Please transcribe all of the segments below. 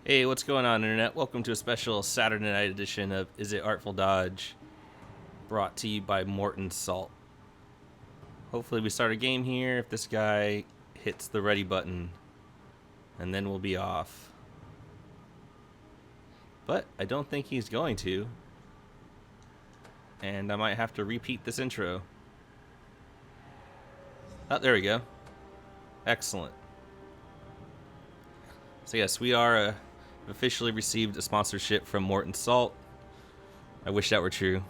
Hey, what's going on, Internet? Welcome to a special Saturday night edition of Izzet Artful Dodge, brought to you by Morton Salt. Hopefully we start a game here if this guy hits the ready button, and then we'll be off. But I don't think he's going to, and I might have to repeat this intro. Oh, there we go. Excellent. So yes, we are officially received a sponsorship from Morton Salt. I wish that were true,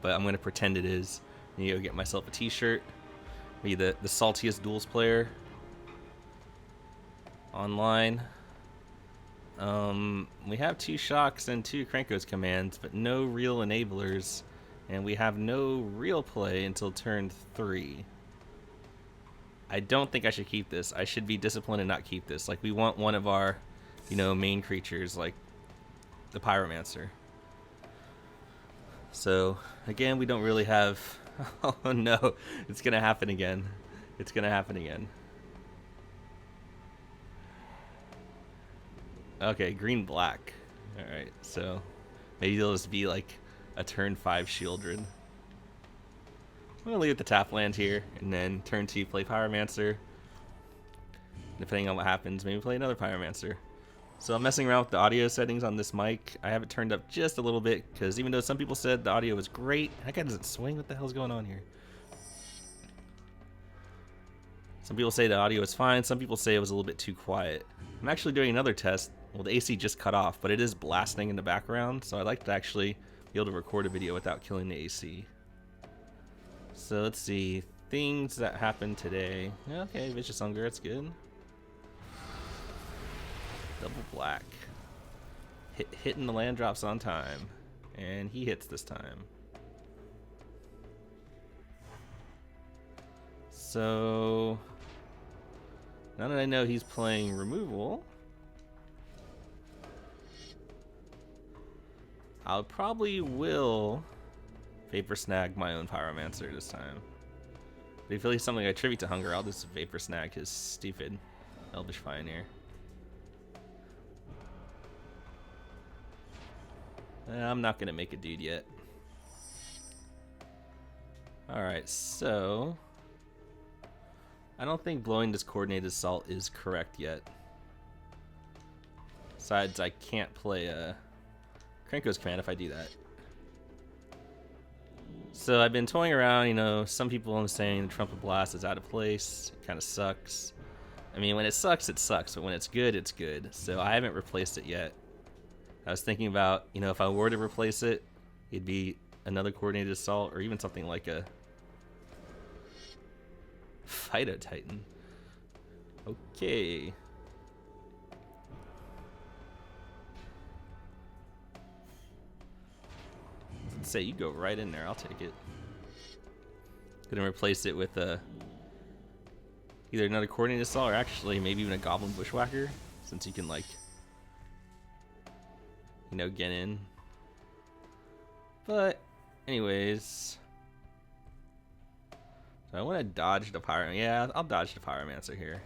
but I'm going to pretend it is. I need to go get myself a t-shirt. Be the saltiest duels player online. We have 2 shocks and 2 Krankos commands, but no real enablers, and we have no real play until turn 3. I don't think I should keep this. I should be disciplined and not keep this. Like, we want one of our, main creatures, like the Pyromancer. So, again, we don't really have... Oh, no. It's going to happen again. It's going to happen again. Okay, green-black. Alright, so maybe they'll just be like a turn 5 Shieldred. I'm going to leave the tap land here, and then turn 2 play Pyromancer. Depending on what happens, maybe play another Pyromancer. So I'm messing around with the audio settings on this mic. I have it turned up just a little bit, because even though some people said the audio was great, that guy doesn't swing. What the hell's going on here? Some people say the audio is fine. Some people say it was a little bit too quiet. I'm actually doing another test. Well, the AC just cut off, but it is blasting in the background, so I'd like to actually be able to record a video without killing the AC. So let's see. Things that happened today. Okay, Vicious Hunger, that's good. Double black. Hitting the land drops on time. And he hits this time. So now that I know he's playing removal, I probably will Vapor Snag my own Pyromancer this time. But if he's something I attribute to Hunger, I'll just Vapor Snag his stupid Elvish Pioneer. I'm not going to make a dude yet. Alright, so I don't think blowing this Coordinated Assault is correct yet. Besides, I can't play a Krenko's command if I do that. So I've been toying around, some people are saying the Trumpet Blast is out of place. It kind of sucks. I mean, when it sucks, but when it's good, it's good. So I haven't replaced it yet. I was thinking about, if I were to replace it, it'd be another Coordinated Assault, or even something like a Phyto Titan. Okay. Let's say you go right in there. I'll take it. Gonna replace it with either another Coordinated Assault, or actually maybe even a Goblin Bushwhacker, since you can get in. But anyways, so I want to dodge the Pyro. Yeah, I'll dodge the Pyromancer here.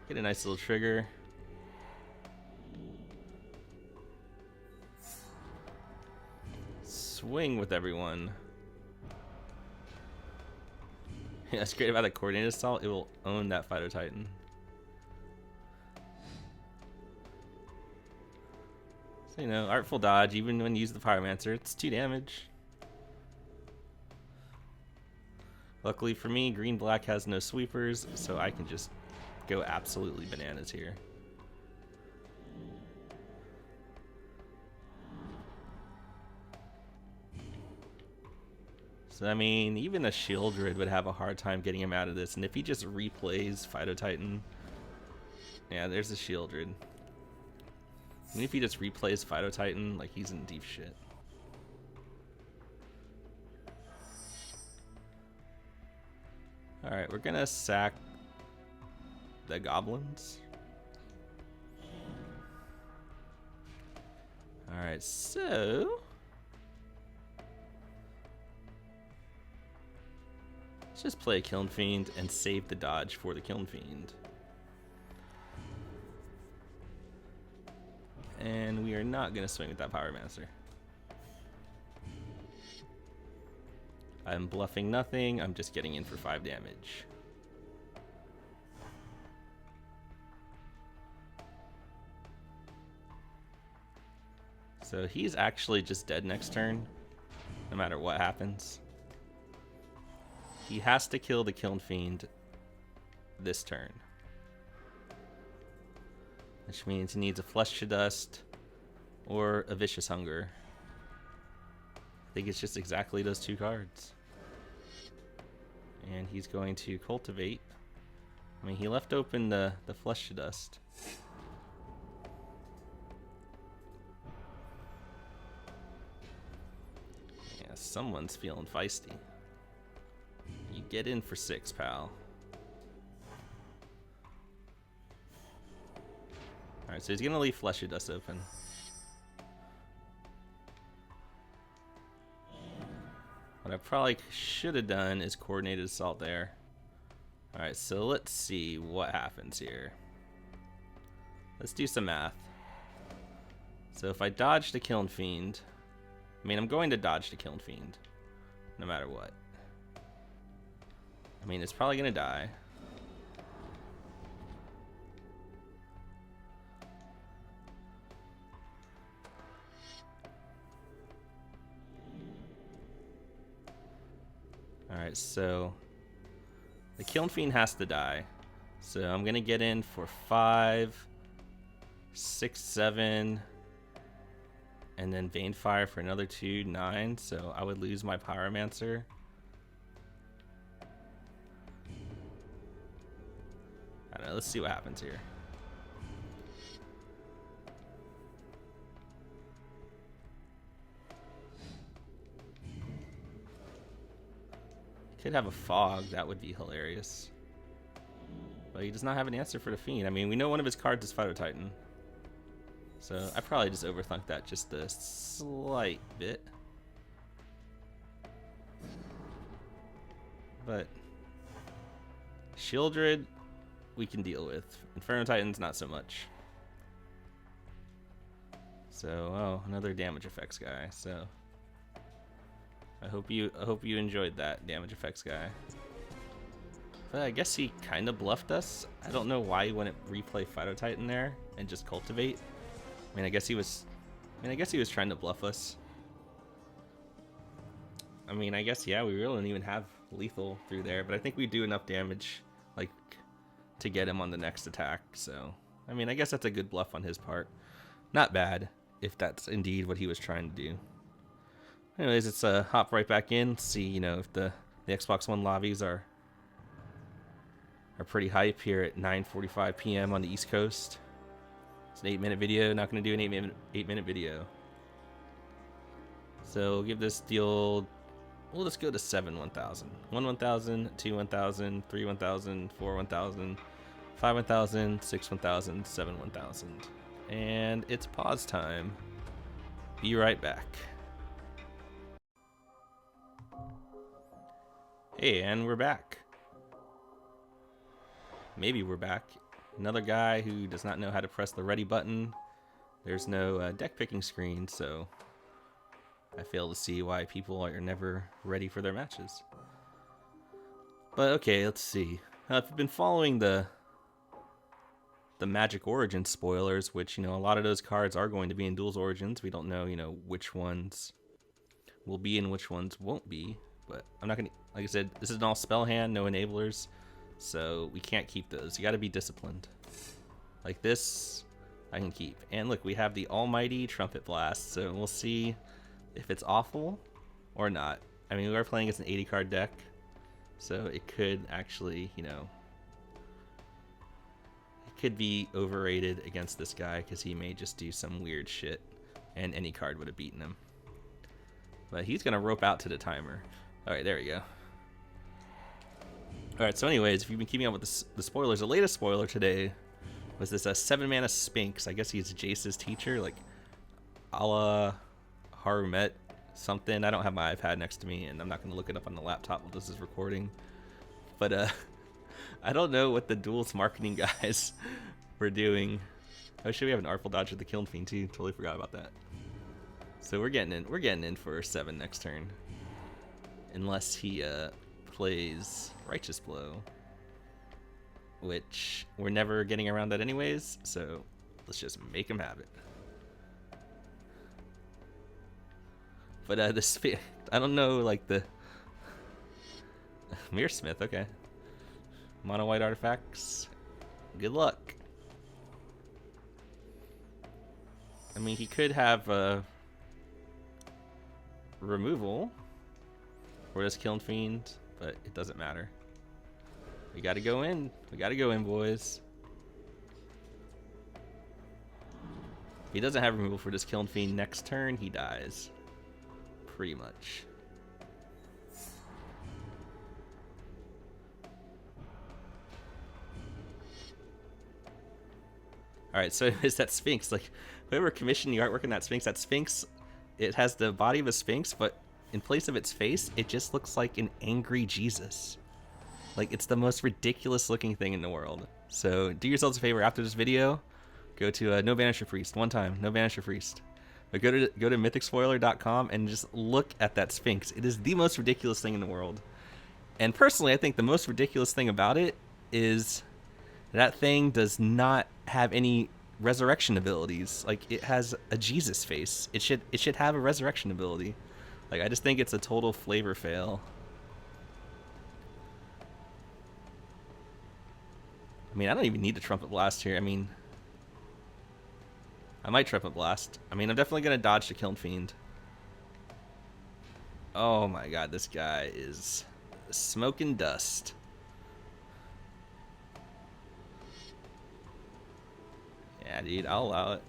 Get a nice little trigger. Swing with everyone. Yeah, that's great about the Coordinated Assault. It will own that Phyto Titan. So, Artful Dodge, even when you use the Pyromancer, it's 2 damage. Luckily for me, green-black has no sweepers, so I can just go absolutely bananas here. So, I mean, even a Shieldred would have a hard time getting him out of this, and if he just replays Phyto Titan, yeah, there's the Shieldred. And if he just replays Phyto Titan, he's in deep shit. Alright, we're gonna sack the goblins. Alright, so let's just play a Kiln Fiend and save the dodge for the Kiln Fiend. and we are not going to swing with that Pyromancer. I'm bluffing nothing, I'm just getting in for 5 damage. So he's actually just dead next turn, no matter what happens. He has to kill the Kiln Fiend this turn. Which means he needs a Flesh to Dust or a Vicious Hunger. I think it's just exactly those 2 cards. And he's going to Cultivate. I mean, he left open the Flesh to Dust. Yeah, someone's feeling feisty. You get in for 6, pal. Alright, so he's gonna leave Flesh to Dust open. What I probably should have done is Coordinated Assault there. Alright, so let's see what happens here. Let's do some math. So if I dodge the Kiln Fiend, I mean, I'm going to dodge the Kiln Fiend, no matter what. I mean, it's probably gonna die. Alright, so the Kiln Fiend has to die. So I'm gonna get in for 5, 6, 7, and then Banefire for another 2, 9. So I would lose my Pyromancer. I don't know, let's see what happens here. Could have a Fog, that would be hilarious. But he does not have an answer for the Fiend. I mean, we know one of his cards is Phyto Titan. So I probably just overthunk that just a slight bit. But Shieldred, we can deal with. Inferno Titans, not so much. So, oh, another damage effects guy. So I hope you enjoyed that, damage effects guy. But I guess he kind of bluffed us. I don't know why he wouldn't replay Phyto Titan there and just Cultivate. I mean, I guess he was trying to bluff us. I mean, I guess, yeah, we really don't even have lethal through there, but I think we do enough damage, like, to get him on the next attack. So, I mean, I guess that's a good bluff on his part. Not bad, if that's indeed what he was trying to do. Anyways, let's hop right back in, see, you know, if the Xbox One lobbies are pretty hype here at 9:45 p.m. on the East Coast. It's an 8-minute video, not going to do an 8-minute video. So we'll give this deal, well, let's go to 7 1,000. 1 1,000, 2 1,000, 3 1,000, 4 1,000, 5 1,000, 6 1,000, 7 1,000. And it's pause time. Be right back. Hey, and we're back. Maybe we're back. Another guy who does not know how to press the ready button. There's no deck picking screen, so I fail to see why people are never ready for their matches. But okay, let's see. If you've been following the Magic Origins spoilers, which, you know, a lot of those cards are going to be in Duels Origins. We don't know, you know, which ones will be and which ones won't be. But I'm not going to, like I said, this is an all spell hand, no enablers. So we can't keep those. You got to be disciplined. Like this, I can keep. And look, we have the almighty Trumpet Blast. So we'll see if it's awful or not. I mean, we are playing as an 80 card deck. So it could actually, you know, it could be overrated against this guy because he may just do some weird shit and any card would have beaten him. But he's going to rope out to the timer. All right, there we go. All right, so anyways, if you've been keeping up with the spoilers, the latest spoiler today was this 7-mana Sphinx. I guess he's Jace's teacher, like a la Harumet something. I don't have my iPad next to me, and I'm not going to look it up on the laptop while this is recording. But I don't know what the Duels marketing guys were doing Oh shit, we have an Artful dodge with the Kiln Fiend too. Totally forgot about that. So we're getting in for 7 next turn. Unless he plays Righteous Blow. Which we're never getting around that anyways, so let's just make him have it. But this, I don't know, like the Mirror Smith, okay. Mono white artifacts. Good luck. I mean, he could have removal for this Kiln Fiend, but it doesn't matter. We gotta go in. We gotta go in, boys. If he doesn't have removal for this Kiln Fiend next turn, he dies. Pretty much. Alright, so is that Sphinx? Like, whoever commissioned the artwork in that Sphinx, it has the body of a Sphinx, but in place of its face, it just looks like an angry Jesus. Like, it's the most ridiculous looking thing in the world. So do yourselves a favor after this video, go to No Banisher Priest, one time, No Banisher Priest. But go to mythicspoiler.com and just look at that Sphinx. It is the most ridiculous thing in the world. And personally, I think the most ridiculous thing about it is that thing does not have any resurrection abilities. Like, it has a Jesus face. It should have a resurrection ability. Like, I just think it's a total flavor fail. I mean, I don't even need the Trumpet Blast here. I mean, I might Trumpet Blast. I mean, I'm definitely going to dodge the Kiln Fiend. Oh my god, this guy is smoking dust. Yeah, dude, I'll allow it.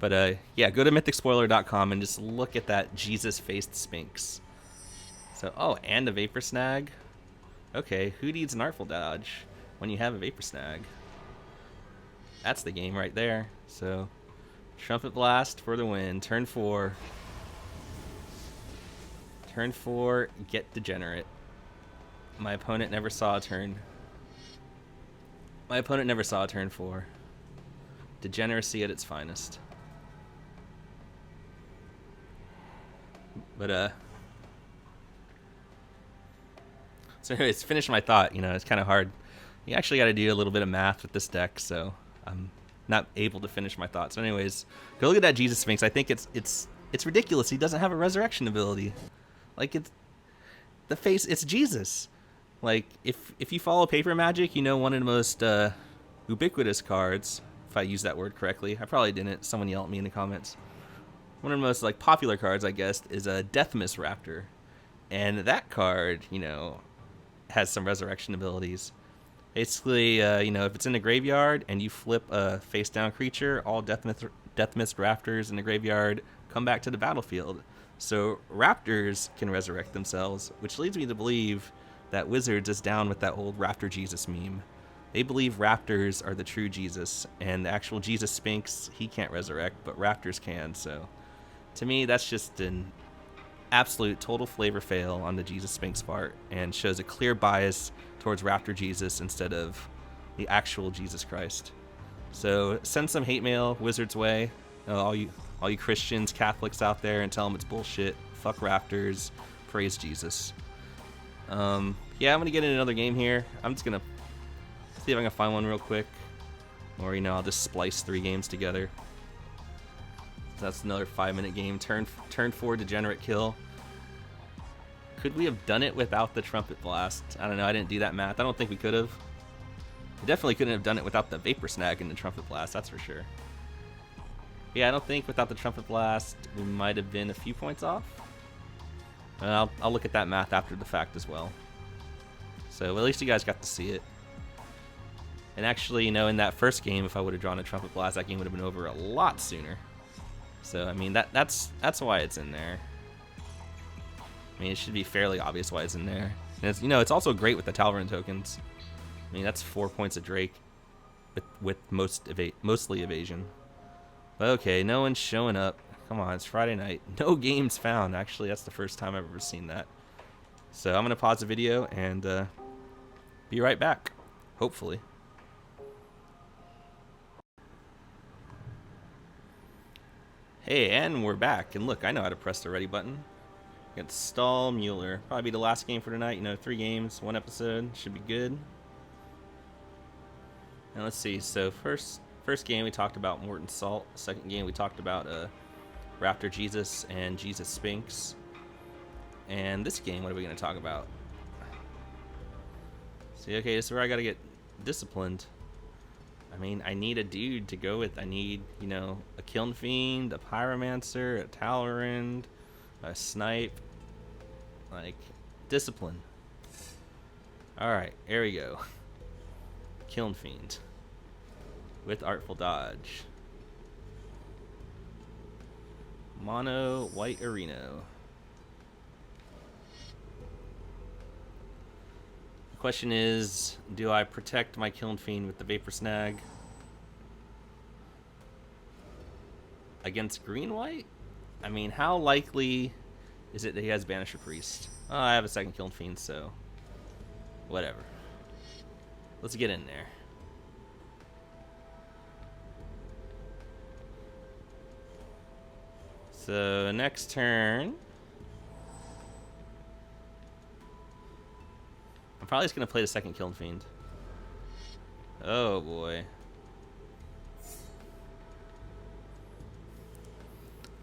But, yeah, go to mythicspoiler.com and just look at that Jesus-faced Sphinx. So, oh, and a Vapor Snag. Okay, who needs an Artful dodge when you have a Vapor Snag? That's the game right there. So, Trumpet Blast for the win. Turn 4. Turn 4, get Degenerate. My opponent never saw a turn. My opponent never saw a turn 4. Degeneracy at its finest. But, so anyways, finish my thought. You know, it's kind of hard. You actually got to do a little bit of math with this deck, so I'm not able to finish my thoughts. So anyways, go look at that Jesus Sphinx. I think it's ridiculous. He doesn't have a resurrection ability. Like, it's the face. It's Jesus. Like, if you follow Paper Magic, you know one of the most ubiquitous cards. If I use that word correctly, I probably didn't. Someone yell at me in the comments. One of the most like popular cards, I guess, is a Death Mist Raptor, and that card, you know, has some resurrection abilities. Basically, you know, if it's in the graveyard and you flip a face-down creature, all Death Mist Raptors in the graveyard come back to the battlefield. So Raptors can resurrect themselves, which leads me to believe that Wizards is down with that old Raptor Jesus meme. They believe Raptors are the true Jesus, and the actual Jesus Sphinx, he can't resurrect, but Raptors can. So to me, that's just an absolute total flavor fail on the Jesus Sphinx part, and shows a clear bias towards Raptor Jesus instead of the actual Jesus Christ. So send some hate mail Wizards way, all you Christians, Catholics out there, and tell them it's bullshit. Fuck Raptors, praise Jesus. Yeah, I'm gonna get in another game here. I'm just gonna see if I can find one real quick, or you know, I'll just splice 3 games together. That's another 5-minute game. Turn 4 Degenerate kill. Could we have done it without the Trumpet Blast? I don't know. I didn't do that math. I don't think we could have. We definitely couldn't have done it without the Vapor Snag and the Trumpet Blast. That's for sure. Yeah, I don't think without the Trumpet Blast we might have been a few points off. I'll look at that math after the fact as well. So at least you guys got to see it. And actually, you know, in that first game, if I would have drawn a Trumpet Blast, that game would have been over a lot sooner. So I mean, that's why it's in there. I mean, it should be fairly obvious why it's in there. And it's, you know, it's also great with the Talvarin tokens. I mean, that's 4 points of Drake with mostly evasion. But okay, no one's showing up. Come on, it's Friday night. No games found. Actually, that's the first time I've ever seen that. So I'm gonna pause the video and be right back. Hopefully. Hey, and we're back. And look, I know how to press the ready button. Against Stahl Mueller. Probably be the last game for tonight. You know, 3 games, 1 episode. Should be good. And let's see. So first game we talked about Morton Salt. Second game we talked about Raptor Jesus and Jesus Sphinx. And this game, what are we going to talk about? See, okay, this is where I got to get disciplined. I mean, I need a dude to go with. I need, you know, a Kiln Fiend, a Pyromancer, a Talorand, a Snipe. Like, discipline. Alright, here we go. Kiln Fiend. With Artful Dodge. Mono, White Areno. The question is, do I protect my Kiln Fiend with the Vapor Snag against green-white? I mean, how likely is it that he has Banisher Priest? Oh, I have a second Kiln Fiend, so whatever. Let's get in there. So next turn, I'm probably just gonna play the second Kiln Fiend. Oh boy.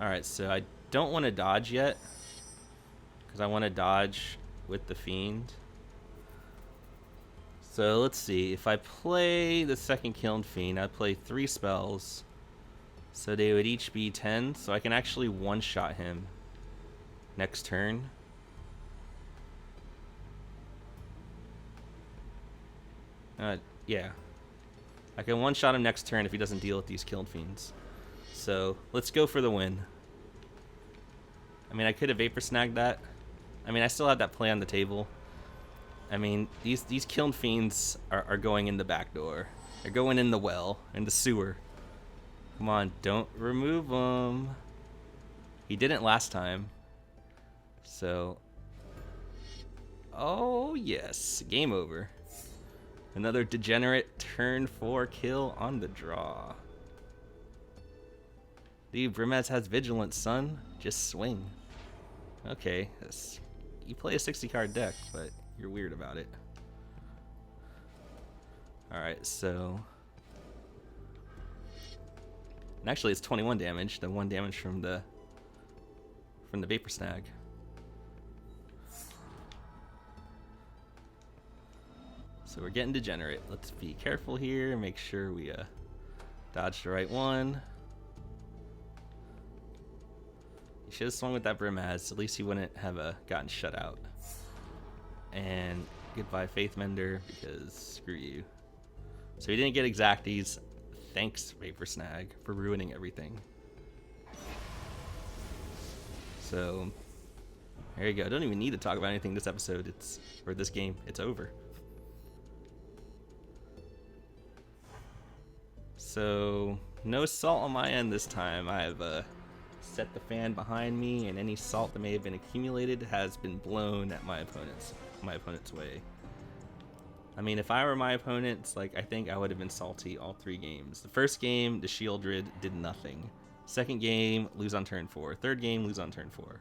Alright, so I don't want to dodge yet, because I want to dodge with the Fiend. So let's see, if I play the second Kiln Fiend, I play 3 spells. So they would each be 10, so I can actually one-shot him next turn. Yeah. I can one-shot him next turn if he doesn't deal with these Kiln Fiends. So let's go for the win. I mean, I could have Vapor Snagged that. I mean, I still have that play on the table. I mean, these Kiln Fiends are going in the back door. They're going in the well, in the sewer. Come on, don't remove them. He didn't last time. So, oh yes, game over. Another degenerate turn 4 kill on the draw. Dude, Brimaz has Vigilance, son. Just swing. Okay, you play a 60 card deck, but you're weird about it. Alright, so... And actually, it's 21 damage. The 1 damage from the Vapor Snag. So we're getting degenerate. Let's be careful here. Make sure we dodge the right one. He should have swung with that Brimaz. At least he wouldn't have gotten shut out. And goodbye Faith Mender, because screw you. So he didn't get Exacties. Thanks, Vapor Snag, for ruining everything. So, there you go. I don't even need to talk about anything this episode. Or this game. It's over. So, no salt on my end this time. I've set the fan behind me, and any salt that may have been accumulated has been blown at my opponent's way. I mean, if I were my opponents, like, I think I would have been salty all 3 games. The first game, the Shieldred did nothing. Second game, lose on turn 4. Third game, lose on turn 4.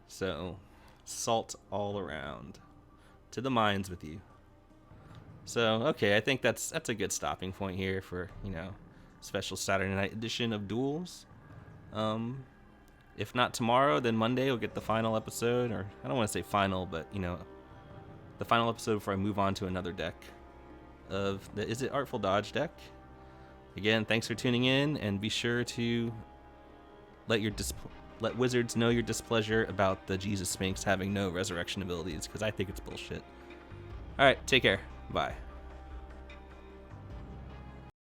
So, salt all around. To the mines with you. So, okay, I think that's a good stopping point here for, you know, special Saturday night edition of Duels. If not tomorrow, then Monday we'll get the final episode, or I don't want to say final, but, you know, the final episode before I move on to another deck of the Izzet Artful Dodge deck. Again, thanks for tuning in, and be sure to let Wizards know your displeasure about the Jesus Sphinx having no resurrection abilities, because I think it's bullshit. Alright, take care. Bye.